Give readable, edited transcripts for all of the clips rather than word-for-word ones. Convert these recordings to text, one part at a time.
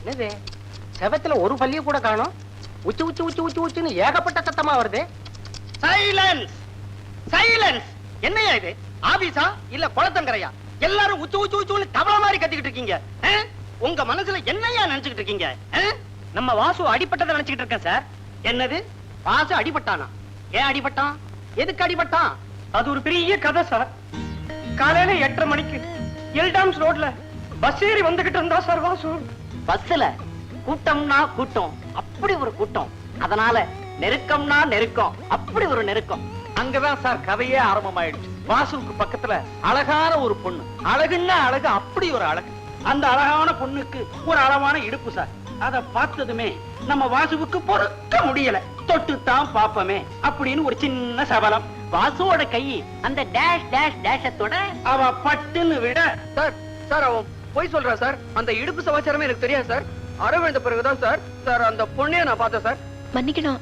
என்னது செவத்துல ஒரு பள்ளிய கூட காணோம். உச்சு உச்சு உச்சு உச்சு உச்சுன்னு ஏகப்பட்ட சத்தமா வருது. Silence silence. என்னையா இது? ஆபீஸா இல்ல குளத்தங்கரையா? எல்லாரும் உச்சு உச்சு உச்சுன்னு தவள மாதிரி கத்திக்கிட்டு இருக்கீங்க. உங்க மனசுல என்னையா நினைச்சுக்கிட்டு இருக்கீங்க? நம்ம வாசு அடிபட்டதை நினைச்சுக்கிட்டு இருக்கேன் சார். என்னது வாசு அடிபட்டானா? ஏன் அடிபட்டான்? எதுக்கு அடிபட்டான்? அது ஒரு பெரிய கதை சார். காலையில 8:30 மணிக்கு எல்டாம்ஸ் ரோட்ல பஸ் ஏறி வந்துகிட்டு இருந்தா சார் வாசு. பஸ்ல கூட்டம்னா கூட்டம், அப்படி ஒரு கூட்டம். அதனால நெருக்கம்னா நெருக்கம், அப்படி ஒரு நெருக்கம். அங்கதான் சார் கதையே ஆரம்பமாயிடுச்சு. வாசுவுக்கு பக்கத்துல அழகான ஒரு பொண்ணு. அழகுன்னா அழகு, அப்படி ஒரு அழகு. அந்த அழகான பொண்ணுக்கு ஒரு அளவான இடுப்பு சார். அத பார்த்ததுமே நம்ம வாசுவுக்கு பொறுக்க முடியல. தொட்டுத்தான் பாப்பமே அப்படின்னு ஒரு சின்ன சபலம். வாசுவோட கை அந்த டேஷ் டேஷ் டேஷத்தோட அவ பட்டுன்னு விட. சார் சார் அவன் போய் சொல்றா சார். அந்த இடுப்பு சமாச்சாரமே எனக்கு தெரியாது சார். அரவிழ்ந்த பிறகுதான் சார் சார் அந்த பொண்ணைய நான் பார்த்தேன் சார். மன்னிக்கணும்.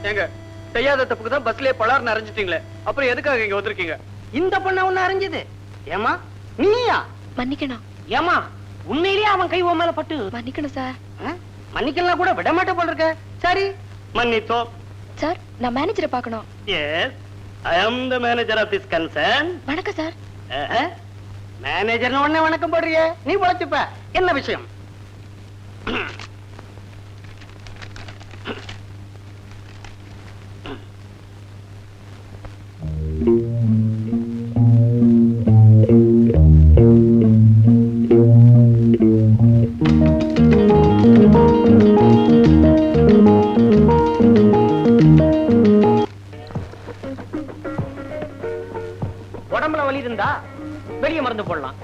ஏங்க செய்யாத தப்புக்கு தான் பஸ்லயே பலார்னு அரைஞ்சிட்டீங்களே, அப்புறம் எதுக்காக இங்க வந்திருக்கீங்க? இந்த பொண்ண ஒண்ணு அரைஞ்சது ஏமா? நீயா? மன்னிக்கணும். ஏமா உண்மையிலேயே அவன் கை உன் மேல பட்டு? மன்னிக்கணும் சார். மன்னிக்கலாம் கூட விட மாட்டே போல இருக்க. சரி மன்னித்தோம். சார் நான் மேனேஜரை பார்க்கணும். Yes, I am the manager of this concern. வணக்கம் சார். மேனேஜர்னு உடனே வணக்கம் போடுறியே, நீ பொழைச்சுப்ப. என்ன விஷயம்? உடம்புல வலி இருந்தா வெளியே மருந்து போடலாம்.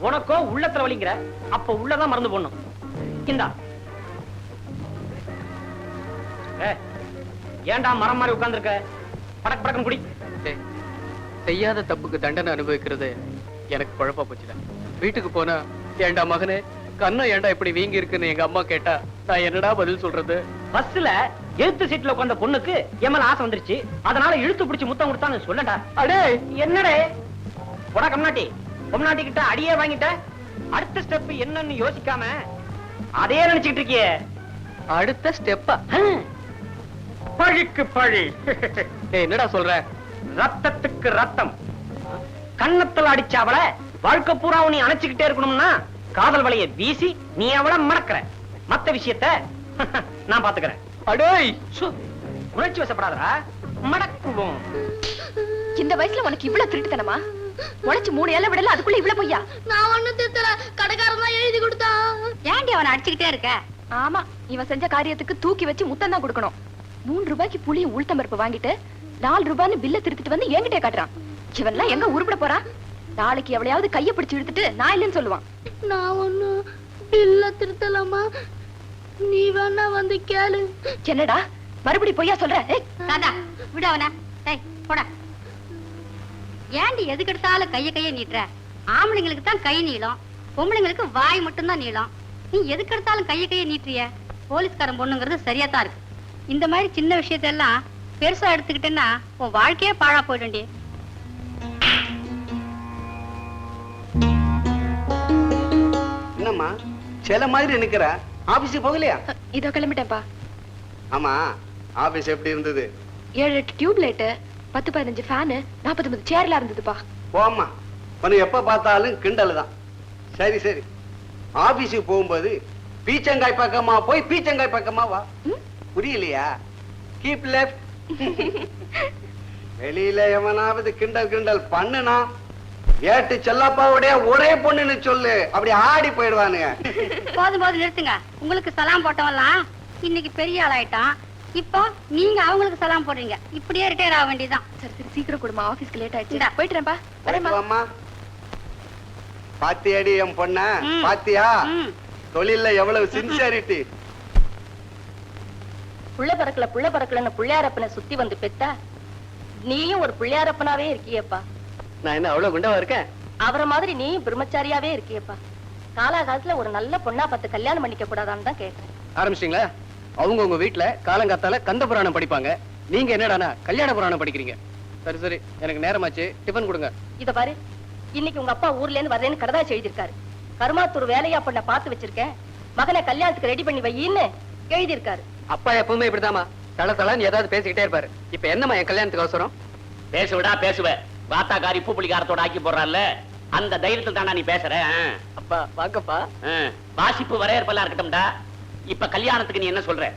உனக்கோ உள்ளத்துல வலிங்கிற, அப்ப உள்ளதான் மருந்து போடணும். இந்தா. ஏண்டா மரம் மாதிரி உட்கார்ந்துருக்க? படக்கு படக்கம் குடி. செய்யாத தப்புக்கு தண்டனை அனுபவிக்கிறது எனக்கு குழப்பா போச்சுடா. வீட்டுக்கு போனா ஏண்டா மகனே கண்ணா ஏண்டா இப்படி வீங்கி இருக்குன்னு எங்க அம்மா கேட்டா நான் என்னடா பதில் சொல்றது? பஸ்ல எழுத்து சீட்ல உட்கார்ந்த பொண்ணுக்கு எம்எல் ஆசை வந்துருச்சு, அதனால இழுத்து பிடிச்சு முத்தம் கொடுத்தான்னு சொல்லடா. அடே என்னடே போடா கம்நாட்டி. பொம்நாட்டி கிட்ட அடியே வாங்கிட்ட. அடுத்த ஸ்டெப் என்னன்னு யோசிக்காம அதே நினைச்சுக்கிட்டு இருக்கியே. அடுத்த ஸ்டெப்பா? பழிக்கு பழி. என்னடா சொல்ற? ரத்தத்துக்கு ரத்தம். கண்ணத்துல அடிச்ச அவளை வாழ்க்கை பூரா நீ அணைச்சுக்கிட்டே இருக்கணும்னா காதல் வலைய வீசி நீ அவளை மடக்கிற. மத்த விஷயத்த நான் பாத்துக்கிறேன். அடேய் உணர்ச்சி வசப்படாதா, மடக்குவோம். இந்த வயசுல உனக்கு இவ்வளவு திருட்டுத்தனமா? உழைச்சு 3 ஏழை விடல, அதுக்குள்ள இவ்வளவு பொய்யா? நான் ஒண்ணு திருத்தல, கடைக்காரன் தான் எழுதி கொடுத்தான். ஏன்டி அவனை அடிச்சுக்கிட்டே இருக்க? ஆமா, இவன் செஞ்ச காரியத்துக்கு தூக்கி வச்சு முத்தம் தான் கொடுக்கணும். 3 ரூபாய்க்கு புளியும் உளுத்தம் பருப்பு வாங்கிட்டு 4 ரூபான்னு பில்ல திருத்திட்டு வந்து என்கிட்ட காட்டுறான். இவன்லாம் எங்க உருப்பட போறான்? நாளைக்கு எவளையாவது கைய பிடிச்சு இழுத்துட்டு நான் இல்லைன்னு சொல்லுவான். நான் ஒண்ணு பில்ல திருத்தலாமா? நீ வேணா வந்து கேளு. என்னடா மறுபடி பொய்யா சொல்ற? விட அவன. போட. ஏண்டி எதுக்கு எடுத்தாலும் கைய நீட்டுற? ஆம்பளைங்களுக்கு தான் கை நீளம், பொம்பளைங்களுக்கு வாய் மட்டும் தான் நீளம். நீ எதுக்கு எடுத்தாலும் கைய நீட்டுறிய? போலீஸ்காரன் பொண்ணுங்கிறது சரியா தான் இருக்கு. இந்த மாதிரி சின்ன விஷயத்தெல்லாம் பெருசா எடுத்துக்கிட்டேன்னா உன் வாழ்க்கையே பாழா போயிடும்டி. என்னம்மா சில மாதிரி நிக்கிற? ஆபீஸுக்கு போகலையா? இதோ கிளம்பிட்டேன்ப்பா. ஆமா, ஆபீஸ் எப்படி இருந்தது? 7-8 டியூப் லைட், 10-15 ஃபேன், 49 சேர்ல இருந்ததுப்பா. போம்மா, உனக்கு எப்ப பார்த்தாலும் கிண்டல் தான். சரி சரி, ஆபீஸுக்கு போகும்போது பீச்சங்காய் பக்கமா போய் பீச்சங்காய் பக்கமா வா. புரியலையா? Keep left. வெளியில எவனாவது கிண்டல் கிண்டல் பண்ணுனா ஏட்டு செல்லப்பாவுடைய ஒரே பொண்ணுன்னு சொல்லு, அப்படி ஆடி போயிடுவானுங்க. போதும் போது நிறுத்துங்க. உங்களுக்கு சலாம் போட்டவெல்லாம் இன்னைக்கு பெரிய ஆளாயிட்டான். இப்போ நீங்க அவங்களுக்கு சலாம் போடுறீங்க. இப்படியே ரிட்டையர் ஆக வேண்டியதுதான். சரி சரி, சீக்கிரம் கொடுமா, ஆபீஸ்க்கு லேட் ஆயிடுச்சு. போயிட்டுறேன்ப்பா. வரேம்மா. பாத்தியாடி என் பொண்ண? பாத்தியா தொழில எவ்வளவு சின்சியாரிட்டி. புள்ள பறக்கலன்னு புள்ளையாரப்பனை சுத்தி வந்து பெத்தா நீயும் ஒரு புள்ளையாரப்பனாவே இருக்கியப்பா. நான் என்ன அவ்வளவு குண்டவா இருக்கேன்? அவரை மாதிரி நீ பிரம்மச்சாரியாவே இருக்கியப்பா. காலாகாலத்துல ஒரு நல்ல பொண்ணா பார்த்து கல்யாணம் பண்ணிக்க கூடாதான்னு தான் கேட்டேன். ஆரம்பிச்சிட்டீங்களா? அவங்க உங்க வீட்டுல காலங்காத்தால கந்த புராணம் படிப்பாங்க, நீங்க என்னடானா கல்யாண புராணம் படிக்கிறீங்க. சரி சரி, எனக்கு நேரமாச்சு, டிபன் கொடுங்க. இத பாரு, இன்னைக்கு உங்க அப்பா ஊர்ல இருந்து வர்றேன்னு கடதாச்சு எழுதியிருக்காரு. கருமாத்தூர் வேலையா பண்ண பார்த்து வச்சிருக்கேன், மகனை கல்யாணத்துக்கு ரெடி பண்ணி வையின்னு எழுதியிருக்காரு. அப்பா எப்பவுமே இப்படிதாம்மா, தளன்னு ஏதாவது பேசிக்கிட்டே இருப்பாரு. இப்ப என்னம்மா என் கல்யாணத்துக்கு அவசரம்? பேசுவடா பேசுவ. வாத்தாக்காரி உப்பு புளிக்காரத்தோட ஆக்கி போடுறான்ல, அந்த தைரியத்தில் தானா நீ பேசுற? அப்பா வாக்கப்பா. வாசிப்பு வரையறுப்பெல்லாம் இருக்கட்டும்டா. இப்ப கல்யாணத்துக்கு நீ என்ன சொல்ற?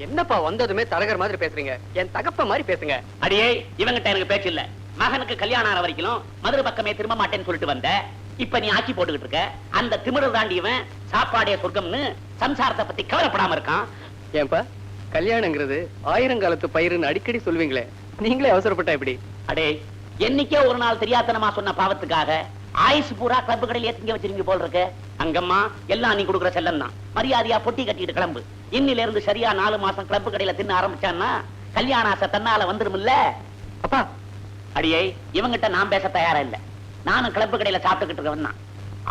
என்னப்பா வந்ததுமே தரகர் மாதிரி பேசுறீங்க? என் தகப்ப மாதிரி பேசுங்க. அடியே, இவங்கிட்ட எனக்கு பேச்சு இல்ல. மகனுக்கு கல்யாணம் ஆன வரைக்கும் மதுரை பக்கமே திரும்ப மாட்டேன்னு சொல்லிட்டு வந்த. இப்ப நீ ஆக்கி போட்டுக்கிட்டு இருக்க. அந்த திமிரு தாண்டி இவன் சாப்பாடே சொர்க்கம்னு சம்சாரத்தை பத்தி கவலைப்படாம இருக்கான். ஏன்பா, கல்யாணங்கிறது ஆயிரங்காலத்து பயிருன்னு அடிக்கடி சொல்வீங்களே, நீங்களே அவசரப்பட்டா எப்படி? அடே, என்னைக்கே ஒரு நாள் தெரியாதனமா சொன்ன பாவத்துக்காக ஆயுசு பூரா கிளப்பு கடையில திங்க வச்சிருங்க போல் இருக்கு. அங்கம்மா எல்லாம் நீ கொடுக்குற செல்லம் தான். மரியாதையா பொட்டி கட்டிட்டு கிளம்பு. இன்னில இருந்து சரியா 4 மாசம் கிளப்பு கடையில தின்ன ஆரம்பிச்சான்னா கல்யாண ஆசை தன்னால வந்துருமில்ல. அப்பா, அடியே, இவங்கிட்ட நான் பேச தயாரா இல்ல. நானும் கிளப்பு கடையில சாப்பிட்டுக்கிட்டு இருக்கவன் தான்.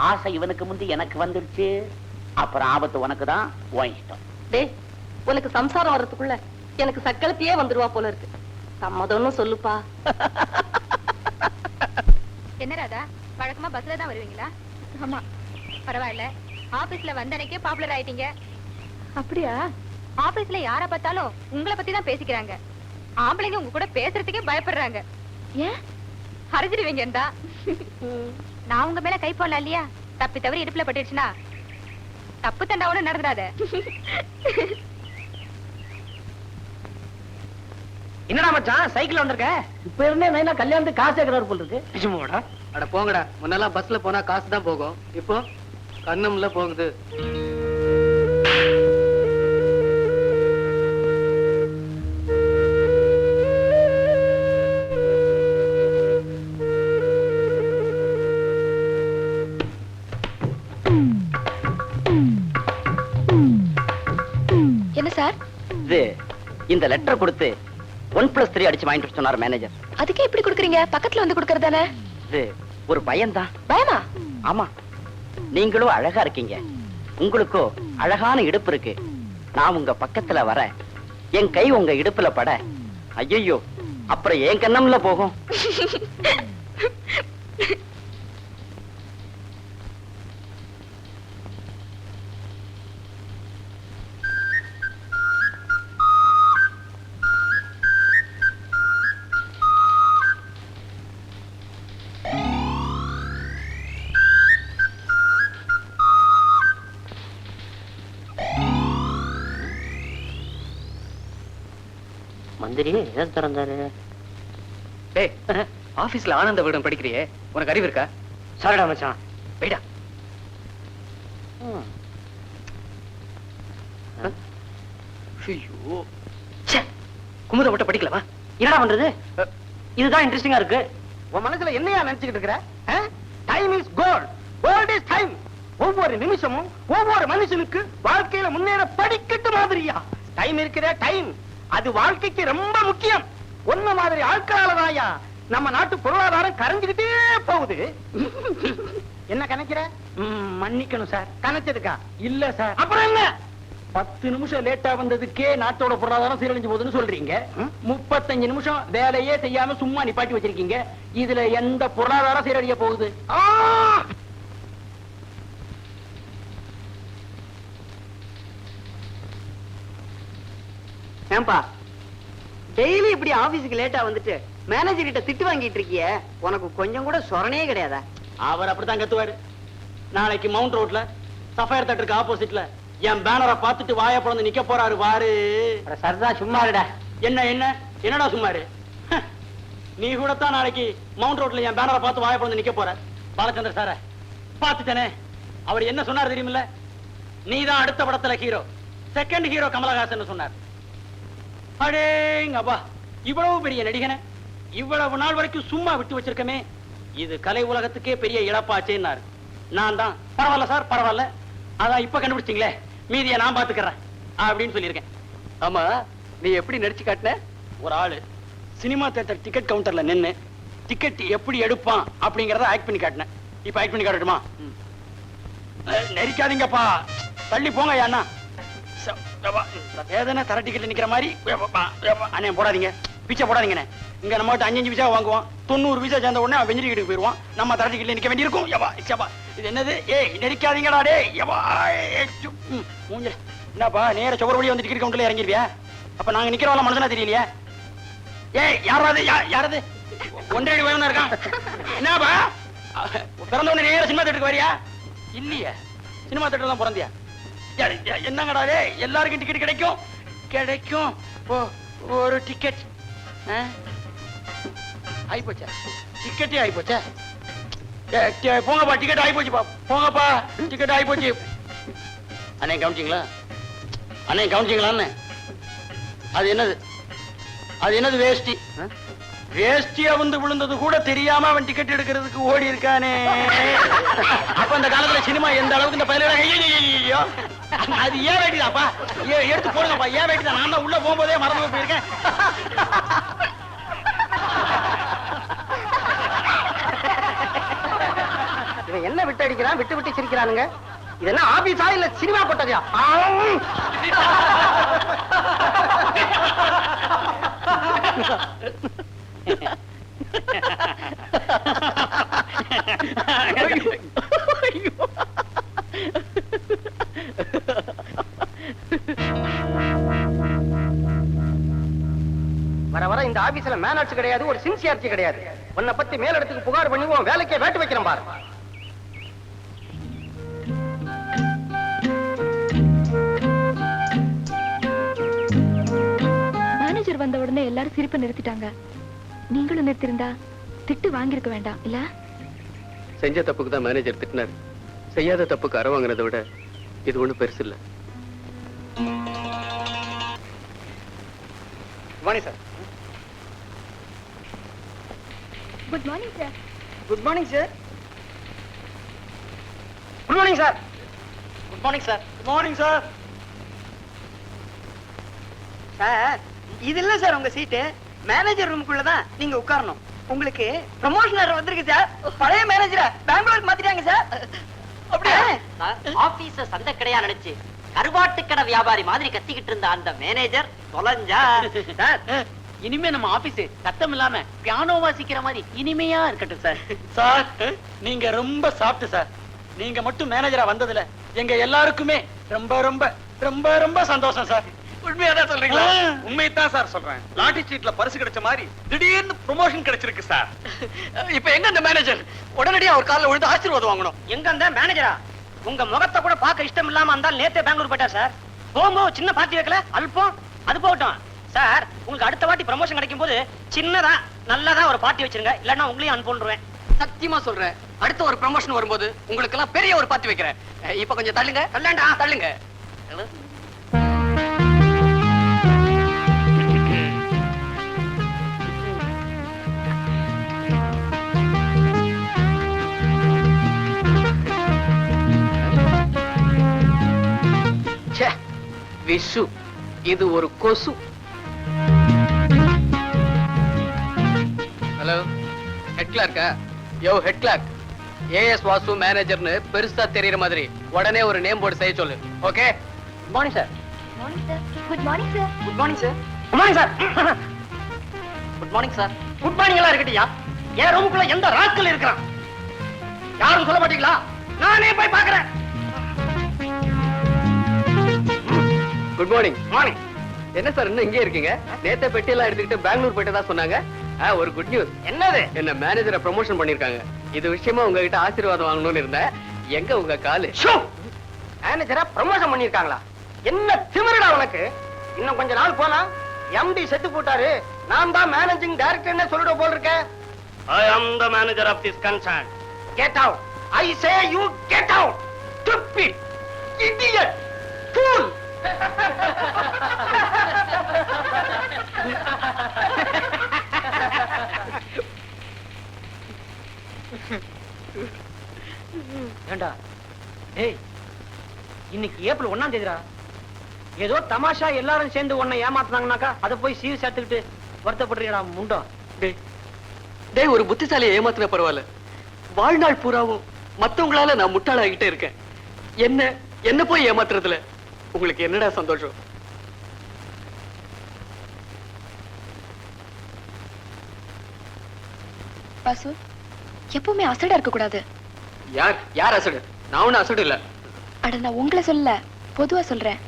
ஆசை இவனுக்கு முந்தி எனக்கு வந்துருச்சு. அப்புறம் ஆபத்து உனக்கு தான். உன் இஷ்டம். டேய், உனக்கு சம்சாரம் வர்றதுக்குள்ள எனக்கு சக்களத்தையே வந்துருவா போல இருக்கு. சம்மதம்னு சொல்லுப்பா. என்ன ராதா, வழக்கமா பஸ்ல தான் வருவீங்களா? ஆமா. பரவாயில்ல, ஆபீஸ்ல வந்த அன்னைக்கே பாப்புலர் ஆயிட்டீங்க. அப்படியா? ஆபீஸ்ல யார பார்த்தாலும் உங்களை பத்தி தான் பேசிக்கிறாங்க. ஆம்பளைங்க உங்க கூட பேசுறதுக்கே பயப்படுறாங்க. ஏன்? ஹரிஞ்சிருவீங்கடா. நான் உங்க மேல கை போடல இல்லையா? தப்பி தவறி இடுப்புல பட்டுடுச்சுன்னா தப்பு தண்டா ஒண்ணு நடந்துடாத. என்னடா மச்சான் சைக்கிள் வந்திருக்க? இப்ப இருந்தே நைனா கல்யாணத்துக்கு காசு கேக்குறாரு போல இருக்கு. நிஜமாடா? அட போங்கடா. முன்னெல்லாம் பஸ்ல போனா காசு தான் போகும், இப்போ கண்ணம்ல போகுது. என்ன சார்? இது இந்த லெட்டர் கொடுத்து 1+3 அடிச்சு வாங்கிட்டு சொன்னார் மேனேஜர். அதுக்கே இப்படி குடுக்குறீங்க? பக்கத்துல வந்து குடுக்கறதானே? இது ஒரு பயம்தான். பயமா? ஆமா, நீங்களும் அழகா இருக்கீங்க, உங்களுக்கோ அழகான இடுப்பு இருக்கு. நான் உங்க பக்கத்துல வர, என் கை உங்க இடுப்புல பட, ஐயோ அப்புறம் என் கண்ணம்ல போகும். மந்திரி எதை திறந்தாரு? டேய், ஆபீஸ்ல ஆனந்த விகடன் படிக்கிறியே, உனக்கு அறிவு இருக்கா? சாரிடா மச்சான். போய்டா. ஐயோ, குமுத மட்டும் படிக்கலவா? என்னடா பண்றது? இதுதான் இன்ட்ரெஸ்டிங்கா இருக்கு. உன் மனசுல என்னையா நினைச்சுக்கிட்டு இருக்கிற? Time is gold. Gold is time. ஒவ்வொரு நிமிஷமும் ஒவ்வொரு மனுஷனுக்கு வாழ்க்கையில முன்னேற படிக்கட்டு மாதிரியா டைம் இருக்கிற டைம். அது வாழ்க்கைக்கு ரொம்ப முக்கியம். ஒன்ன மாதிரி ஆட்களாலதாயா நம்ம நாட்டு பொருளாதாரம் கரைஞ்சுக்கிட்டே போகுது. என்ன கணக்கிற? மன்னிக்கணும் சார். கணச்சதுக்கா? இல்ல சார். அப்புறம் என்ன? 10 நிமிஷம் லேட்டா வந்ததுக்கே நாட்டோட பொருளாதாரம் சீரழிஞ்சு போகுதுன்னு சொல்றீங்க. 35 நிமிஷம் வேலையே செய்யாம சும்மா நிப்பாட்டி வச்சிருக்கீங்க. இதுல எந்த பொருளாதாரம் சீரழிய போகுது? ஏன்பா டெய்லி இப்படி ஆபீஸ்க்கு லேட்டா வந்துட்டு மேனேஜர் கிட்ட திட்டு வாங்கிட்டு இருக்கிய, உனக்கு கொஞ்சம் கூட சொரணே கிடையாதா? அவர் அப்படித்தான் கத்துவாரு. நாளைக்கு மவுண்ட் ரோட்ல சஃபயர் தேட்டருக்கு ஆப்போசிட்ல என் பேனரை பார்த்துட்டு வாய பிறந்து நிக்க போறாரு வாரு. சரதா சும்மாருடா. என்ன என்ன என்னடா சும்மாரு? நீ கூட தான் நாளைக்கு மவுண்ட் ரோட்ல என் பேனரை பார்த்து வாய பிறந்து நிக்க போற. பாலச்சந்திர சார பார்த்துட்டேனே, அவர் என்ன சொன்னார் தெரியுமில்ல? நீதான் அடுத்த படத்துல ஹீரோ, செகண்ட் ஹீரோ கமலஹாசன் சொன்னார். அடேங்கப்பா, இவ்வளவு பெரிய நடிகனை இவ்வளவு நாள் வரைக்கும் சும்மா விட்டு வச்சிருக்கமே, இது கலை உலகத்துக்கே பெரிய இழப்பாச்சேன்னாரு. நான் தான் பரவாயில்ல சார் பரவாயில்ல, அதான் இப்ப கண்டுபிடிச்சிங்களே, மீதியை நான் பாத்துக்கிறேன் அப்படின்னு சொல்லியிருக்கேன். ஆமா, நீ எப்படி நடிச்சு காட்டின? ஒரு ஆளு சினிமா தியேட்டர் டிக்கெட் கவுண்டர்ல நின்னு டிக்கெட் எப்படி எடுப்பான் அப்படிங்கறத ஆக்ட் பண்ணி காட்டினேன். இப்ப ஆக்ட் பண்ணி காட்டட்டுமா? நெரிக்காதீங்கப்பா, தள்ளி போங்க அண்ணா. வேதனை தர டிக்கெட்ல நிக்கிற மாதிரி அண்ணே போடாதீங்க, பிச்சை போடாதீங்கண்ணே. இங்க நம்ம 5 விசா வாங்குவோம், 90 விசா சேர்ந்த உடனே அவன் வெஞ்சரி வீட்டுக்கு போயிருவான். நம்ம தரட்டிக்கிட்ட நிக்க வேண்டியிருக்கும். யப்பா யப்பா, இது என்னது? ஏய் நெரிக்காதீங்கடா டேய். யப்பா மூஞ்ச என்னப்பா நேர சுவர் வழி வந்து டிக்கெட் கவுண்டர்ல இறங்கிருவியா? அப்ப நாங்க நிக்கிறவங்க மனசுனா தெரியலையா? ஏய் யாராவது யாராவது ஒன்றரை வயதா இருக்கான். என்னப்பா பிறந்த உடனே நேர சினிமா தேட்டருக்கு வரியா? இல்லையா, சினிமா தேட்டர் தான் பிறந்தியா? என்னங்கடா டேய், எல்லாருக்கும் டிக்கெட் கிடைக்கும் கிடைக்கும். ஒரு டிக்கெட் ஆயிப்போச்சா? டிக்கெட்டே ஆயிப்போச்சா? போங்கப்பா, டிக்கெட் ஆயிப்போச்சுப்பா, போங்கப்பா, டிக்கெட் ஆயிப்போச்சு. அண்ணே கவனிச்சிங்களா? அண்ணே கவனிச்சிங்களான்னு? அது என்னது? அது என்னது? வேஷ்டி. வேஷ்டியா வந்து விழுந்தது கூட தெரியாம அவன் டிக்கெட் எடுக்கிறதுக்கு ஓடி இருக்கானே. அப்ப அந்த காலத்துல சினிமா எந்த அளவுக்கு இந்த பயில அது ஏன் வேட்டிதாப்பா? எடுத்து போடுங்கப்பா, ஏன் வேட்டிதான்? நான் தான் உள்ள போகும்போதே மறந்து போயிருக்கேன். இவன் என்ன விட்டு அடிக்கிறான், விட்டு விட்டு சிரிக்கிறானுங்க. இதெல்லாம் ஆபீஸா இல்ல சினிமா போட்டதா? வர வர இந்த ஆபீஸ்ல மேனர்ஸ் கிடையாது, ஒரு சின்சியாரிட்டி கிடையாது. உன்னை பத்தி மேலிடத்துக்கு புகார் பண்ணுவோம், வேலைக்கே வேட்டு வைக்கிறேன் பாரு. மேனேஜர் வந்த உடனே எல்லாரும் சிரிப்பை நிறுத்திட்டாங்க. நீங்களும் நிறுத்திருந்தா திட்டு வாங்கியிருக்க வேண்டாம் இல்ல? செஞ்ச தப்புக்கு தான் மேனேஜர் திட்டினார். செய்யாத தப்புக்கு அற வாங்குறதை விட இது ஒண்ணும் பெருசு இல்ல. Morning sir. Good morning sir. Good morning sir. Good morning sir. Good morning sir. Good morning sir. Sir இது இல்ல சார் உங்க சீட்டு. மேனேஜர் ரூமுக்குள்ளதான் நீங்க உட்காரணும். உங்களுக்கு ப்ரமோஷன் வந்திருக்கு சார். பழைய மேனேஜரை பெங்களூருக்கு மாத்திட்டாங்க சார். அப்படியே ஆபீஸ சந்தை கடையா நினைச்சு கருவாட்டு கடை வியாபாரி மாதிரி கத்திக்கிட்டு இருந்த அந்த மேனேஜர் தொலைஞ்சா. இனிமே நம்ம ஆபீஸ் சத்தம் இல்லாம பியானோ வாசிக்கிற மாதிரி இனிமையா இருக்கட்டும் சார். சார் நீங்க ரொம்ப சாப்பிட்டு சார். நீங்க மட்டும் மேனேஜரா வந்ததுல எங்க எல்லாருக்குமே ரொம்ப ரொம்ப ரொம்ப ரொம்ப சந்தோஷம் சார். உண்மையாதான் சொல்றீங்களா? உண்மையத்தான் சார் சொல்றேன். லாட்டரி சீட்ல பரிசு கிடைச்ச மாதிரி திடீர்னு ப்ரமோஷன் கிடைச்சிருக்கு சார். இப்ப எங்க அந்த மேனேஜர்? உடனடியா அவர் கால்ல விழுந்து ஆசீர்வாதம் வாங்கணும். எங்க அந்த மேனேஜரா? உங்க முகத்தை கூட பார்க்க இஷ்டம் இல்லாம இருந்தால் நேத்தே பெங்களூர் போயிட்டா சார். போகும்போது சின்ன பார்ட்டி வைக்கல அல்பம். அது போகட்டும் சார், உங்களுக்கு அடுத்த வாட்டி ப்ரமோஷன் கிடைக்கும் போது சின்னதா நல்லதா ஒரு பார்ட்டி வச்சிருங்க, இல்லன்னா உங்களையும் அனுப்பிடுவேன். சத்தியமா சொல்றேன், அடுத்த ஒரு ப்ரமோஷன் வரும்போது உங்களுக்கு எல்லாம் பெரிய ஒரு பார்ட்டி வைக்கிறேன். இப்ப கொஞ்சம் தள்ளுங்க. தள்ளண்டா தள்ளுங்க. விஷு, இது ஒரு கொசு. ஹலோ, ஹெட் கிளார்க்கா? யோ ஹெட் கிளார்க், ஏஎஸ் வாசு மேனேஜர்னு பெருசா தெரியற மாதிரி உடனே ஒரு நேம் போர்டு செய்ய சொல்லு. Okay? Good morning sir. Morning sir. Good morning sir. Good morning sir. Good morning sir. Good morning sir. Good morning எல்லாம் இருக்கட்டியா? என் ரூமுக்குள்ள எந்த ராஸ்கல் இருக்கிறான்? யாரும் சொல்ல மாட்டீங்களா? நானே போய் பாக்குறேன். Good morning. மார்னிங். என்ன சார் இன்னும் இங்கே இருக்கீங்க? நேத்த பெட்டி எல்லாம் எடுத்துக்கிட்டு பெங்களூர் போயிட்டதா சொன்னாங்க. ஒரு குட் நியூஸ். என்னது? என்ன மேனேஜரை ப்ரமோஷன் பண்ணிருக்காங்க. இது விஷயமா உங்ககிட்ட ஆசீர்வாதம் வாங்கணும்னு இருந்தேன். எங்க உங்க காலு? மேனேஜரா ப்ரமோஷன் பண்ணிருக்காங்களா? என்ன திமிருடா உனக்கு? இன்னும் கொஞ்ச நாள் போனா எம்டி செத்து போட்டாரு, நான் தான் மேனேஜிங் டைரக்டர்னு சொல்லிட போல் இருக்க. I am the manager of this concern. Get out. I say you get out. Stupid, idiot, fool. ஏண்டா டேய், இன்னைக்கு ஏப்ரல் 1ஆம் தேதிடா. ஏதோ தமாஷா எல்லாரும் சேர்ந்து உன்னை ஏமாத்துனாங்கனாக்கா அதை போய் சீர் சேர்த்துக்கிட்டு வருத்தப்படுறீடா முண்டம். டேய், ஒரு புத்திசாலியை ஏமாத்தின பரவாயில்ல. வாழ்நாள் பூராவும் மத்தவங்களால நான் முட்டாளாகிட்டே இருக்கேன். என்ன போய் ஏமாத்துறதுல உங்களுக்கு என்னடா சந்தோஷம்? வாசு, எப்பவுமே அசடா இருக்க கூடாது. யார் அசடு? நான் ஒன்னும் அசடு இல்ல. அட நான் உங்களை சொல்ல, பொதுவா சொல்றேன்.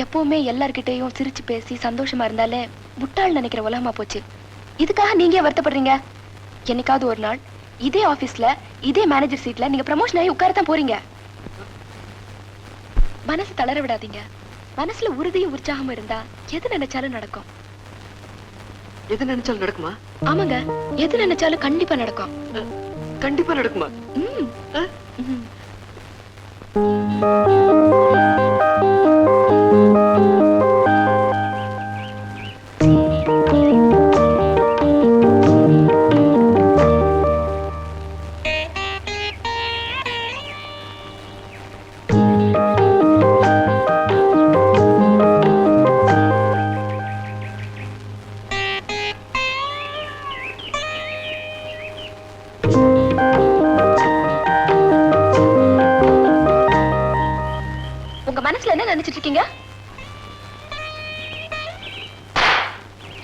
எப்பவுமே எல்லார்கிட்டயும் சிரிச்சு பேசி சந்தோஷமா இருந்தாலே முட்டாள் நினைக்கிற உலகமா போச்சு. இதுக்காக நீங்க வருத்தப்படுறீங்க? என்னைக்காவது ஒரு நாள் இதே ஆபீஸ்ல இதே மேனேஜர் சீட்ல நீங்க ப்ரமோஷன் ஆகி உட்காரத்தான் போறீங்க. மனசு தளர விடாதீங்க. மனசுல உறுதியும் உற்சாகமும் இருந்தா எது நினைச்சாலும் நடக்கும். எது நினைச்சாலும் நடக்குமா? ஆமாங்க, எது நினைச்சாலும் கண்டிப்பா நடக்கும். கண்டிப்பா நடக்குமா? உங்க மனசுல என்ன நினைச்சிட்டு இருக்கீங்க?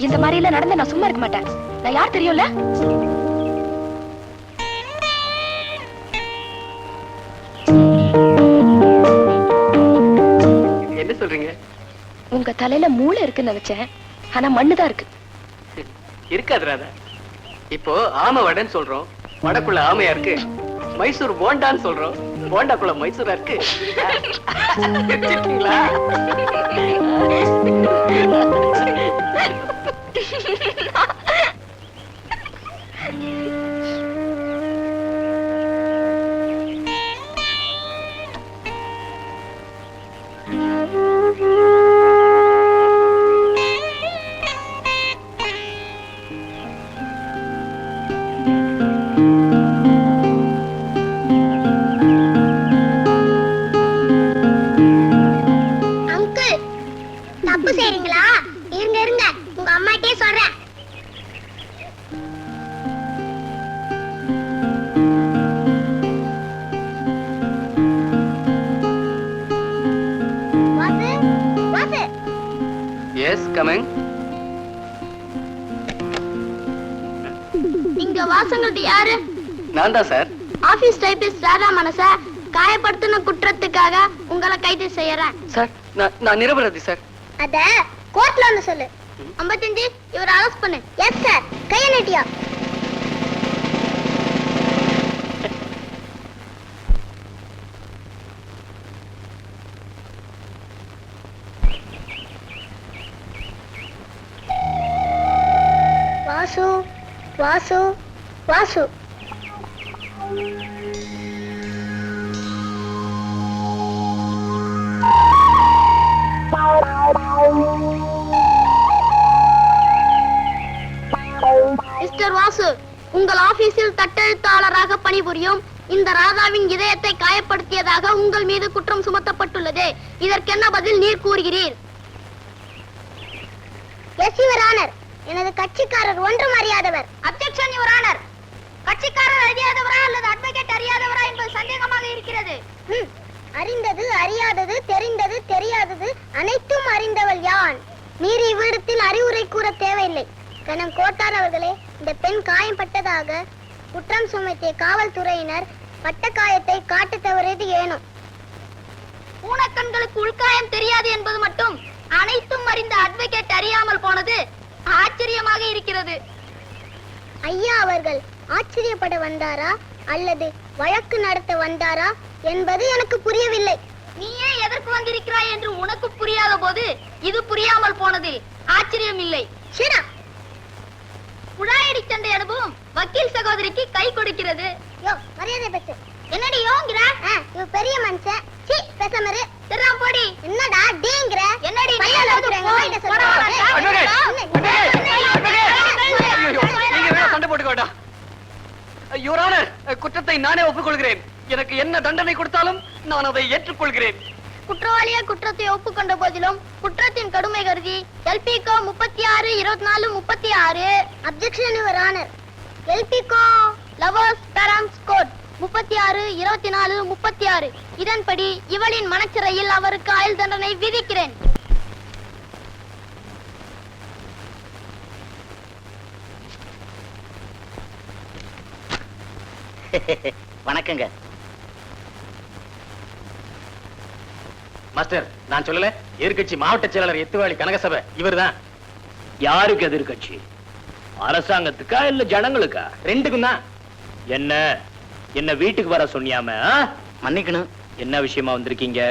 இந்த மாதிரி எல்லாம் நடந்தா நான் சும்மா இருக்க மாட்டேன். நான் யார் தெரியும்ல? என்ன சொல்றீங்க? உங்க தலையில மூளை இருக்குன்னு நினைச்சேன், ஆனா மண்ணுதான் இருக்கு. இருக்காது ராதா. இப்போ ஆமை வடைன்னு சொல்றோம், வடக்குள்ள ஆமையா இருக்கு. மைசூர் போண்டான்னு சொல்றோம், போண்டாக்குள்ள மைசூரா இருக்கு. சிரிச்சிட்டீங்களா? அங்கிள், தப்பு செய்றீங்களா? இருங்க இருங்க, உங்க அம்மாட்டே சொல்றேன். வாசு, வாசு. Yes, coming. நீங்க வாசங்கிறது யாரு? நான் தான் சார். ஆபீஸ் டைபிஸ்ட் ராதா மனச காயப்படுத்தின குற்றத்துக்காக உங்களை கைது செய்யறேன். சார், நான் நிரபராதி சார். அத கோர்ட்ல வந்து சொல்லு. 55 இவரை அரெஸ்ட் பண்ணு. Yes sir. கைய நீட்டியா? வாசு, வாசு, வாசு. மிஸ்டர் வாசு, உங்கள் ஆபீஸில் தட்டெழுத்தாளராக பணிபுரியும் இந்த ராதாவின் இதயத்தை காயப்படுத்தியதாக உங்கள் மீது குற்றம் சுமத்தப்பட்டுள்ளது. இதற்கென்ன பதில் நீர் கூறுகிறீர்? Yes your honour. எனது கட்சிக்காரர் ஒன்றும் அறியாதவர். Objection your honour. கட்சிக்காரர் அறியாதவரா அல்லது அட்வொகேட் அறியாதவரா என்பது சந்தேகமாக இருக்கிறது. அறிந்தது, அறியாதது, தெரிந்தது, தெரியாதது அனைத்தும் அறிந்தவள் யான். நீர் இவ்விடத்தில் அறிவுரை கூற தேவையில்லை. கணம் கோட்டார் அவர்களே, இந்த பெண் காயம்பட்டதாக குற்றம் சுமத்திய காவல்துறையினர் பட்ட காயத்தை காட்ட தவறியது ஏனோ? பூனக்கண்களுக்கு உள்காயம் தெரியாது என்பது மட்டும் அனைத்தும் அறிந்த அட்வொகேட் அறியாமல் போனது ஆச்சரியமாக இருக்கிறது. ஐயா அவர்கள் ஆச்சரியப்பட வந்தாரா அல்லது வழக்கு நடத்த வந்தாரா என்பது எனக்கு புரியவில்லை. நீயே எதற்கு வந்திருக்கிறாய் என்று உனக்கு புரியாத போது இது புரியாமல் போனதில் ஆச்சரியம் இல்லை. குழாயடி சண்டை அனுபவம் வக்கீல் சகோதரிக்கு கை கொடுக்கிறது. மரியாதை பேசு. என்னடி யோங்கிற? இவ பெரிய மனுஷன். சீ, பேசாமரு. தெராம் போடி. என்னடா டீங்கற? என்னடி நீ சொல்றங்க? வாயில சொல்றங்க. நீங்க வேணா சண்டை போட்டுக்க வேண்டாம். யுவர் ஆனர், குற்றத்தை நானே ஒப்புக்கொள்கிறேன். எனக்கு என்ன தண்டனை கொடுத்தாலும் நான் அதை ஏற்றுக்கொள்கிறேன். குற்றவாளியா குற்றத்தை ஒப்புக்கொண்ட போதிலும் குற்றத்தின் கடுமை கருதி எல்பிகோ 36 24 36 அப்ஜெக்ஷன் யுவர் ஆனர். எல்பிகோ லவர்ஸ் பேரண்ட்ஸ் கோட் 36 24 36 இதன்படி இவளின் மனச்சிறையில் அவருக்கு ஆயுள் தண்டனை விதிக்கிறேன். வணக்கங்க. மாஸ்டர், நான் சொல்லல, எதிர்க்கட்சி மாவட்ட செயலாளர் எத்துவாளி கனகசபை இவர்தான். யாருக்கு எதிர்க்கட்சி? அரசாங்கத்துக்கா இல்ல ஜனங்களுக்கா? ரெண்டுக்கும் தான். என்ன வீட்டுக்கு வர சொன்னியாம? மன்னிக்கணும். என்ன விஷயமா வந்திருக்கீங்க?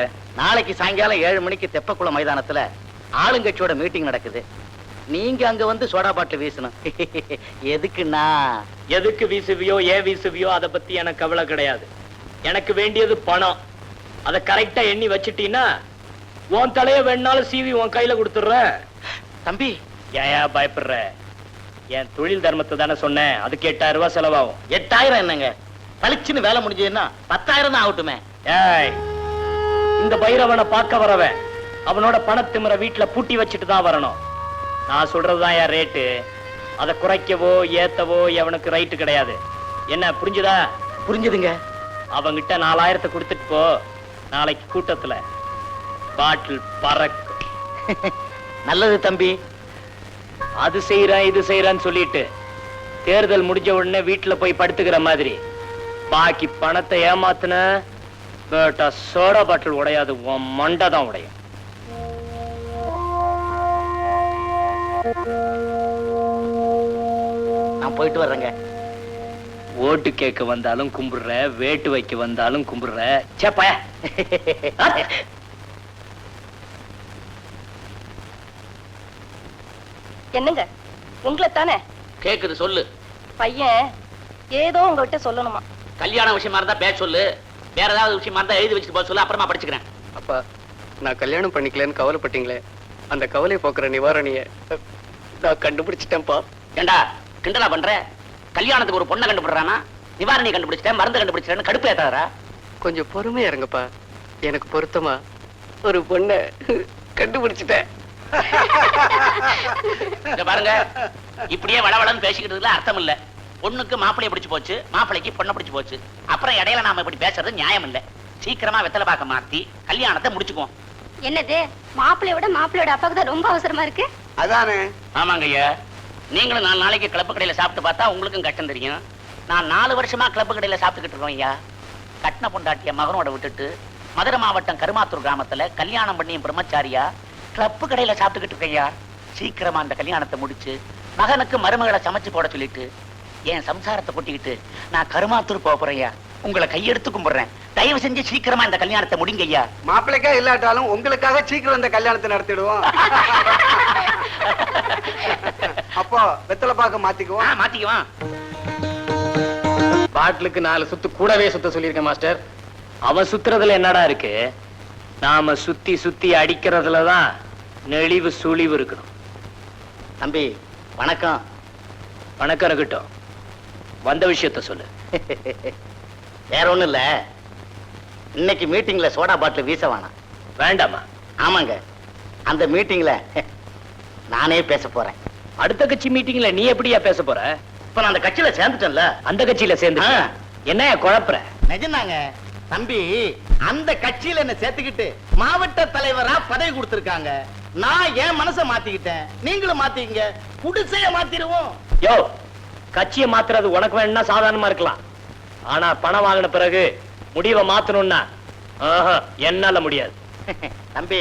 நாளைக்கு சாயங்காலம் 7 மணிக்கு தெப்பக்குளம் மைதானத்துல ஆளுங்கட்சியோட மீட்டிங் நடக்குது. நீங்க அங்க வந்து சோடா பாட்டில் வீசணும். எதுக்குன்னா? எதுக்கு வீசுவியோ ஏன் வீசுவியோ அதை பத்தி எனக்கு கவலை கிடையாது. எனக்கு வேண்டியது பணம். அதை கரெக்டா எண்ணி வச்சிட்டீன்னா உன் தலைய வேணாலும் சீவி உன் கையில கொடுத்துடுறேன். தம்பி, ஏன் பயப்படுற? என் தொழில் தர்மத்தை தானே சொன்னேன். அதுக்கு 8000 ரூபாய் செலவாகும். 8000 என்னங்க? பளிச்சுன்னு வேலை முடிஞ்சதுன்னா 10,000 தான் ஆகட்டுமே. ஏய், இந்த பைரவனை பார்க்க வரவன் அவனோட பணத்திமிர வீட்டுல பூட்டி வச்சுட்டு தான் வரணும். நான் சொல்றதுதான் என் ரேட்டு. அதை குறைக்கவோ ஏத்தவோ எவனுக்கு ரைட்டு கிடையாது. என்ன புரிஞ்சுதா? புரிஞ்சுதுங்க. அவங்கிட்ட 4000 கொடுத்துட்டு போ. நாளைக்கு கூட்டத்துல பாட்டில் பறக்கும். நல்லது தம்பி. அது செய்யறேன் இது செய்யறேன்னு சொல்லிட்டு தேர்தல் முடிஞ்ச உடனே வீட்டுல போய் படுத்துக்கிற மாதிரி பாக்கி பணத்தை ஏமாத்துன பேட்டா சோடா பாட்டில் உடையாது, உன் மண்டை தான் உடையும். நான் போயிட்டு வர்றேங்க. ஓட்டு கேட்க வந்தாலும் கும்பிடுற, வேட்டு வைக்க வந்தாலும் கும்பிடுற. சேப்ப என்னங்க, உங்களை தானே? கேக்குது, சொல்லு. பையன் ஏதோ உங்ககிட்ட சொல்லணுமா? கல்யாண விஷயமா இருந்தா பேச சொல்லு. வேற ஏதாவது விஷயமா இருந்தா எழுதி வச்சுட்டு போக சொல்லு. அப்புறமா படிச்சுக்கிறேன். அப்பா, நான் கல்யாணம் பண்ணிக்கலன்னு கவலைப்பட்டீங்களே, அந்த கவலை போக்குற நிவாரணிய நான் கண்டுபிடிச்சிட்டேன்ப்பா. ஏண்டா கிண்டலா பண்ற? கல்யாணத்துக்கு ஒரு பொண்ணை கண்டுபிடுறானா? நிவாரணி கண்டுபிடிச்சிட்டேன், மருந்து கண்டுபிடிச்சிட்டேன்னு கடுப்பு ஏத்தாதரா? கொஞ்சம் பொறுமையா இருங்கப்பா. எனக்கு பொருத்தமா ஒரு பொண்ணை கண்டுபிடிச்சிட்டேன். இங்க பாருங்க, இப்படியே வளவளன்னு பேசிக்கிட்டதுல அர்த்தம் இல்ல. பொண்ணுக்கு மாப்பிளைய பிடிச்சு போச்சு, மாப்பிளைக்கு பொண்ணை பிடிச்சு போச்சு. அப்புறம் இடையில நாம இப்படி பேசுறது நியாயம் இல்ல. சீக்கிரமா வெத்தலை பாக்க மாத்தி கல்யாணத்தை முடிச்சுக்குவோம். என்னது, மாப்பிள்ளைய விட மாப்பிள்ளையோட அப்பாவுக்கு தான் ரொம்ப அவசரமா இருக்கு. அதானே. ஆமாங்க ஐயா. நீங்களும் 4 நாளைக்கு கிளப்பு கடையில சாப்பிட்டு பார்த்தா உங்களுக்கும் கஷ்டம் தெரியும். நான் 4 வருஷமா கிளப்பு கடையில சாப்பிட்டுக்கிட்டு இருக்கோம் ஐயா. கட்டின பொண்டாட்டிய மகனோட விட்டுட்டு மதுரை மாவட்டம் கருமாத்தூர் கிராமத்துல கல்யாணம் பண்ணி பிரம்மச்சாரியா கிளப்பு கடையில சாப்பிட்டுக்கிட்டு இருக்கேன் ஐயா. சீக்கிரமா அந்த கல்யாணத்தை முடிச்சு மகனுக்கு மருமகளை சமைச்சு போட சொல்லிட்டு என் சம்சாரத்தை கொட்டிக்கிட்டு நான் கருமாத்தூர் போறேன் ஐயா. உங்களை கையெடுத்து கும்பிடுறேன். தயவு செஞ்சு சீக்கிரமா இந்த கல்யாணத்தை முடிங்க ஐயா. மாப்பிள்ளைக்கா இல்லாட்டாலும் உங்களுக்காக சீக்கிரம் இந்த கல்யாணத்தை நடத்திடுவோம். அப்போ வெத்தலை பாக்க மாத்திக்குவோம். மாத்திக்குவான். பாட்டிலுக்கு 4 சுத்து கூடவே சுத்த சொல்லியிருக்கேன் மாஸ்டர். அவன் சுத்துறதுல என்னடா இருக்கு? நாம சுத்தி சுத்தி அடிக்கிறதுலதான் நெளிவு சுழிவு இருக்கணும். தம்பி வணக்கம். வணக்கம் இருக்கட்டும். வந்த விஷயத்த சொல்லு. வேற ஒண்ணும் இல்ல. இன்னைக்கு மீட்டிங்ல சோடா பாட்டில் வீச வேணாம். வேண்டாமா? ஆமாங்க. அந்த மீட்டிங்ல நானே பேச போறேன். அடுத்த கட்சி மீட்டிங்ல நீ எப்படியா பேச போற? இப்ப நான் அந்த கட்சியில சேர்ந்துட்டேன்ல. அந்த கட்சியில சேர்ந்து என்ன குழப்பற? நிஜம்தாங்க தம்பி. அந்த கட்சியில என்ன சேர்த்துக்கிட்டு மாவட்ட தலைவரா பதவி கொடுத்திருக்காங்க. நான் என் மனசை மாத்திக்கிட்டேன், நீங்களும் மாத்திக்கங்க. குடிசைய மாத்திடுவோம். யோ, கட்சியை மாத்துறது உனக்கு வேணும்னா சாதாரணமா இருக்கலாம். ஆனா பணம் வாங்கின பிறகு முடிவை மாத்தணும்னா என்னால முடியாது. தம்பி,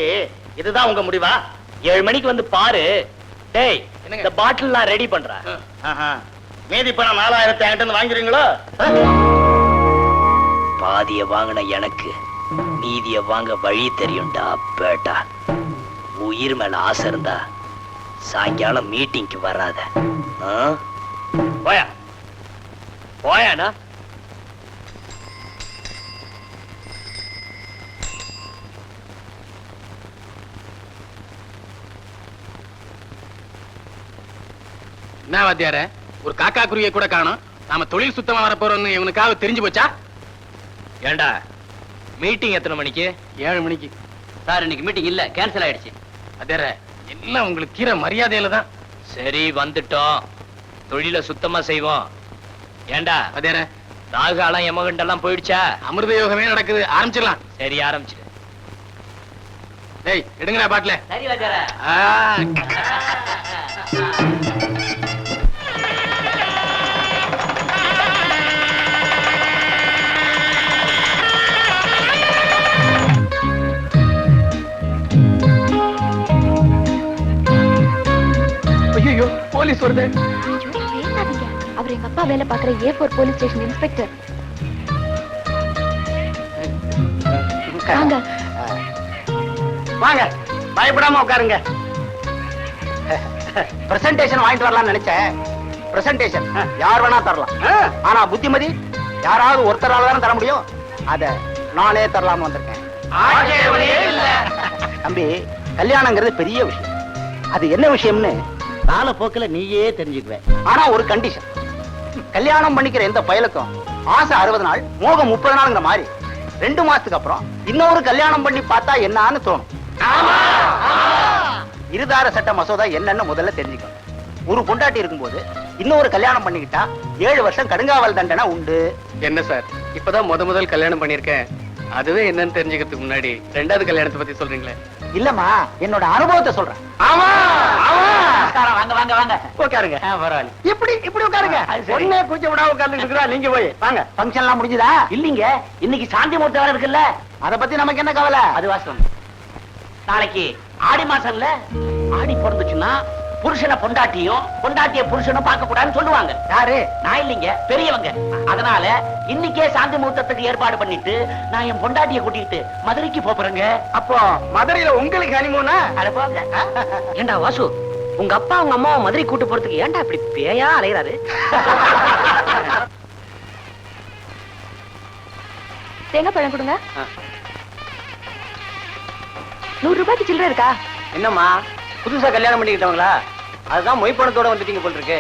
இதுதான் உங்க முடிவா? 7 மணிக்கு வந்து பாரு. டேய், இந்த பாட்டில் நான் ரெடி பண்றேன். மீதி பணம் 4000 என்கிட்ட வாங்குறீங்களோ? பாதிய வாங்கின எனக்கு மீதிய வாங்க வழி தெரியும்டா பேட்டா. உயிர் மேல ஆசை இருந்தா சாயங்காலம் மீட்டிங்க்கு வராத. போயா போயாண்ணா. என்ன வாத்தியார, ஒரு காக்கா குருவியை கூட காணோம். நாம தொழில் சுத்தமா வரப்போறோம்னு இவனுக்காக தெரிஞ்சு போச்சா? ஏண்டா, மீட்டிங் எத்தனை மணிக்கு? 7 மணிக்கு. சார், இன்னைக்கு மீட்டிங் இல்ல, கேன்சல் ஆயிடுச்சு. வாத்தியார, எல்லாம் உங்களுக்கு கீரை மரியாதையில தான். சரி, வந்துட்டோம். தொழில சுத்தமா செய்வோம். ஏண்டா வாத்தியார, ராகாலம் எமகண்டெல்லாம் போயிடுச்சா? அமிர்த யோகமே நடக்குது. ஆரம்பிச்சிடலாம். சரி, ஆரம்பிச்சிடு. டேய், எடுங்கடா பாட்டில. சரி வாத்தியார. போலீஸ் வருது. பேசாதீங்க. அவர் எங்க அப்பா வேலை பாக்குற A4 போலீஸ் ஸ்டேஷன் இன்ஸ்பெக்டர். வாங்க. வாங்க, பயப்படாம உட்காருங்க. பிரசன்டேஷன் வாங்கிட்டு வரலாம்னு நினைச்சேன். பிரசன்டேஷன் யார் வேணா தரலாம். ஆனா புத்திமதி யாராவது ஒருத்தரால தானே தர முடியும். அத நானே தரலாம்னு வந்திருக்கேன். தம்பி, கல்யாணங்கிறது பெரிய விஷயம். அது என்ன விஷயம்னு காலப்போக்கில் நீயே தெரிஞ்சுக்குவ. ஆனா ஒரு கண்டிஷன். கல்யாணம் பண்ணிக்கிற எந்த பயலுக்கும் ஆசை 60 நாள், மோகம் 30 நாளுங்கிற மாதிரி 2 மாசத்துக்கு அப்புறம் இன்னொரு கல்யாணம் பண்ணி பார்த்தா என்னன்னு தோணும். இருதார சட்ட மசோதா என்னன்னு முதல்ல தெரிஞ்சுக்கணும். ஒரு பொண்டாட்டி இருக்கும்போது இன்னொரு கல்யாணம் பண்ணிக்கிட்டா 7 வருஷம் கடுங்காவல் தண்டனை உண்டு. என்ன சார், இப்பதான் முதல் கல்யாணம் பண்ணிருக்கேன். அதுவே என்னன்னு தெரிஞ்சுக்கிறதுக்கு முன்னாடி 2வது கல்யாணத்தை பத்தி சொல்றீங்களே? இல்லம்மா, என்னோட அனுபவத்தை சொல்றேன். ஆமா வாங்க வாங்க வாங்க உட்காருங்க. பரவாயில்ல. இப்படி உட்காருங்க. அது சரி. ஒண்ணே கூச்ச விடாம உட்கார்ந்து இருக்கிறா. நீங்க போய் வாங்க. ஃபங்க்ஷன் எல்லாம் முடிஞ்சதா? இல்லீங்க, இன்னைக்கு சாந்தி முகூர்த்தம் வேற இருக்குல்ல. அத பத்தி நமக்கு என்ன கவலை? அது வாஸ்தவம். நாளைக்கு ஆடி மாசம்ல. ஆடி பிறந்துச்சுன்னா புருஷனை பொண்டாட்டியும் பொண்டாட்டிய புருஷனும் பார்க்க கூடாதுன்னு சொல்லுவாங்க. யாரு? நான் இல்லைங்க, பெரியவங்க. அதனால இன்னைக்கே சாந்தி முகூர்த்தத்துக்கு ஏற்பாடு பண்ணிட்டு நான் என் பொண்டாட்டிய கூட்டிட்டு மதுரைக்கு போறேங்க. அப்போ மதுரையில உங்களுக்கு ஹனிமூனா? அட போங்க. ஏண்டா வாசு, உங்க அப்பா உங்க அம்மாவை மதுரை கூட்டு போறதுக்கு ஏன்டா இப்படி பேயா அலையறாரு? தேங்காய் பழம் கொடுங்க. 100 ரூபாய்க்கு சில்லறை இருக்கா? என்னம்மா, புதுசா கல்யாணம் பண்ணிக்கிட்டவங்களா? அதுதான் மொய் பணத்தோட வந்துட்டீங்க போல் இருக்கு.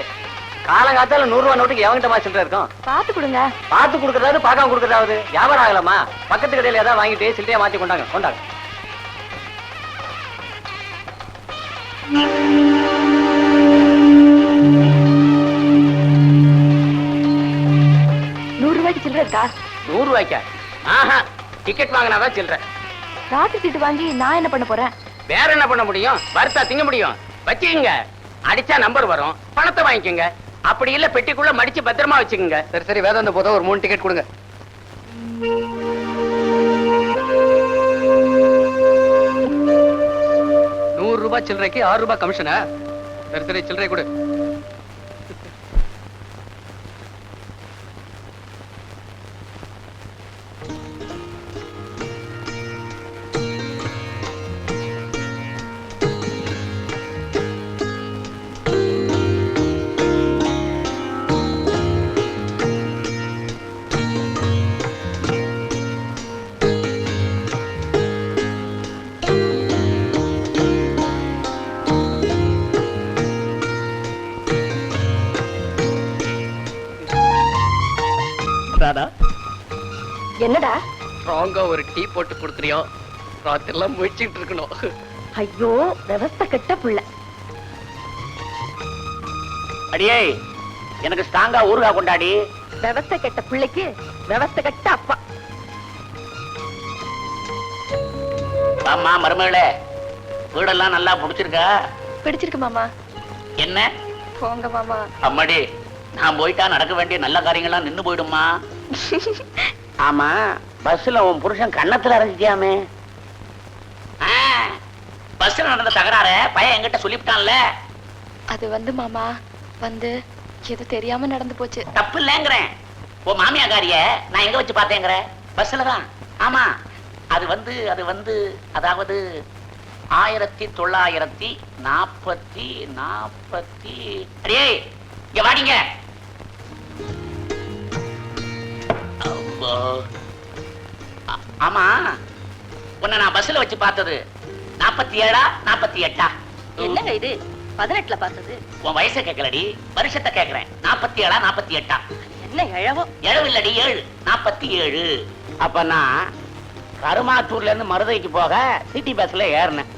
காலங்காத்தால 100 ரூபாய் நோட்டுக்கு எவங்கிட்ட சில்லறை இருக்கும்? பார்த்து கொடுங்க. பார்த்து கொடுக்கறதாவது பார்க்காம கொடுக்கறதாவது வியாபாரம் ஆகலாமா? பக்கத்து கடையில ஏதாவது வாங்கிட்டு சில்லறையா மாத்தி கொண்டாங்க. 100 ரூபாய்க்கு சில்லறை இருக்கா? 100 ரூபாய்க்கா? ஆஹா, டிக்கெட் வாங்கினாதான் சில்லறை. ராத்திரி சீட்டு வாங்கி நான் என்ன பண்ண போறேன்? வேற என்ன பண்ண முடியும்? வறுத்தா திங்க முடியும். வச்சுக்கங்க, அடிச்சா நம்பர் வரும், பணத்தை வாங்கிக்கோங்க. அப்படி இல்ல பெட்டிக்குள்ள மடிச்சு பத்திரமா வச்சுக்கோங்க. சரி வேதாந்த போதும், ஒரு 3 டிக்கெட் கொடுங்க. ரூபாய் சில்லறைக்கு 6 ரூபாய் கமிஷனா? சரி சில்லறை கொடு. என்னடா ஸ்ட்ராங்கா ஒரு டீ போட்டு கொடுக்குறியா? ராத்திரி எல்லாம் முயற்சிட்டு இருக்கணும். ஐயோ, விவஸ்த கெட்ட புள்ள. அடியே, எனக்கு ஸ்ட்ராங்கா ஊறுகாய் கொண்டாடி. விவஸ்த கெட்ட பிள்ளைக்கு விவஸ்த கெட்ட அப்பா. ஆமா மருமகளே, வீடெல்லாம் நல்லா பிடிச்சிருக்கா? பிடிச்சிருக்கு மாமா. என்ன போங்க மாமா. அம்மாடி, நான் போயிட்டா நடக்க வேண்டிய நல்ல காரியங்கள்லாம் நின்னு போயிடுமா? ஆமா, பஸ்ல உன் புருஷன் கன்னத்துல அரைஞ்சிட்டியாமே. பஸ்ல நடந்த தகராற பையன் என்கிட்ட சொல்லிவிட்டான்ல. அது வந்து மாமா வந்து எது தெரியாம நடந்து போச்சு. தப்பு இல்லங்கிறேன். உன் மாமியாக்காரிய நான் எங்க வச்சு பார்த்தேங்கிற? பஸ்ல தான். ஆமா, அது வந்து அதாவது 1940 அடே இங்க வாடிங்க. ஆமா, உன்னை நான் பஸ்ல வச்சு பார்த்தது 47 48? என்னங்க இது 18ல பார்த்தது? உன் வயசை கேட்கலடி, வருஷத்தை கேட்கிறேன். 47 48? என்ன எழவோ? எழவு இல்லடி, 7 47. அப்ப நான் கருமாத்தூர்ல இருந்து மருதைக்கு போக சிட்டி பஸ்ல ஏறினேன்.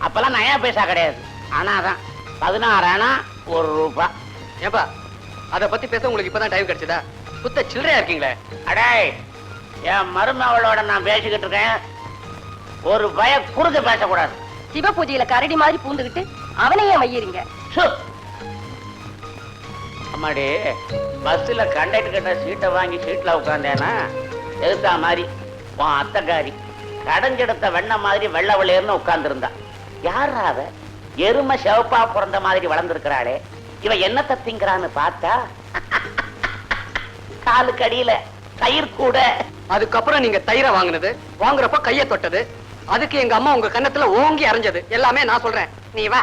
அப்பெல்லாம் நயா பைசா கிடையாது. ஆனாதான் 16 ஆனா 1 ரூபாய். ஏப்பா, அத பத்தி பேச உங்களுக்கு இப்பதான் டைம் கிடைச்சதா? புத்த சில்லறையா இருக்கீங்களே. அடே, என் மருமகளோட நான் பேசிக்கிட்டு இருக்கேன். ஒரு பய குறுக்க பேசக்கூடாது. சிவ பூஜையில கரடி மாதிரி பூந்துகிட்டு அவனையே மையறீங்க. அம்மாடி, பஸ்ல கண்டக்டர் கிட்ட சீட்டை வாங்கி சீட்ல உட்காந்தேனா எதுத்தா மாதிரி உன் அத்தைக்காரி கடைஞ்செடுத்த வெண்ண மாதிரி வெள்ள வெள்ளையர்னு உட்கார்ந்து இருந்தா. யாரா அவ? எருமை சிவப்பா பிறந்த மாதிரி வளர்ந்துருக்கிறாளே, இவ என்னத்தை திங்கிறான்னு பார்த்தா காலுக்கு அடியில தயிர் கூட. அதுக்கப்புறம் நீங்க தயிரை வாங்குனது, வாங்குறப்ப கைய தொட்டது, அதுக்கு எங்க அம்மா உங்க கன்னத்துல ஓங்கி அரைஞ்சது எல்லாமே நான் சொல்றேன். நீ வா.